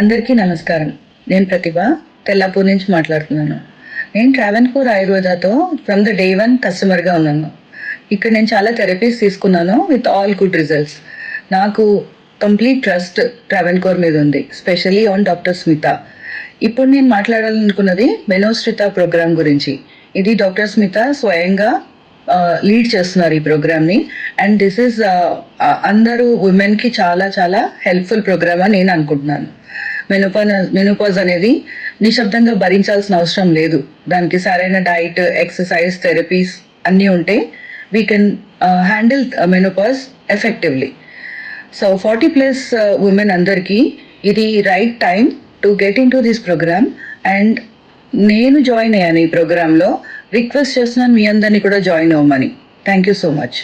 అందరికీ నమస్కారం. నేను ప్రతిభ తెల్లాపూర్ నుంచి మాట్లాడుతున్నాను. నేను ట్రావెన్కోర్ ఆయుర్వేదాతో ఫ్రమ్ ద డే 1 కస్టమర్గా ఉన్నాను. ఇక్కడ నేను చాలా థెరపీస్ తీసుకున్నాను విత్ ఆల్ గుడ్ రిజల్ట్స్. నాకు కంప్లీట్ ట్రస్ట్ ట్రావెన్కోర్ మీద ఉంది, స్పెషలీ ఆన్ డాక్టర్ స్మిత. ఇప్పుడు నేను మాట్లాడాలనుకున్నది మెనోశ్రిత ప్రోగ్రామ్ గురించి. ఇది డాక్టర్ స్మిత స్వయంగా లీడ్ చేస్తున్నారు ఈ ప్రోగ్రామ్ని. అండ్ దిస్ ఈజ్ అందరూ ఉమెన్కి చాలా చాలా హెల్ప్ఫుల్ ప్రోగ్రామ్ అని నేను అనుకుంటున్నాను. మెనోపాజ్ అనేది నిశ్శబ్దంగా భరించాల్సిన అవసరం లేదు. దానికి సరైన డైట్, ఎక్సర్సైజ్, థెరపీస్ అన్నీ ఉంటే we can handle menopause effectively. So 40+ women అందరికీ ఇది right time to get into this program. And నేను జాయిన్ అయ్యాను ఈ ప్రోగ్రాంలో. రిక్వెస్ట్ చేస్తున్నాను మీ అందరినీ కూడా జాయిన్ అవ్వమని. Thank you so much.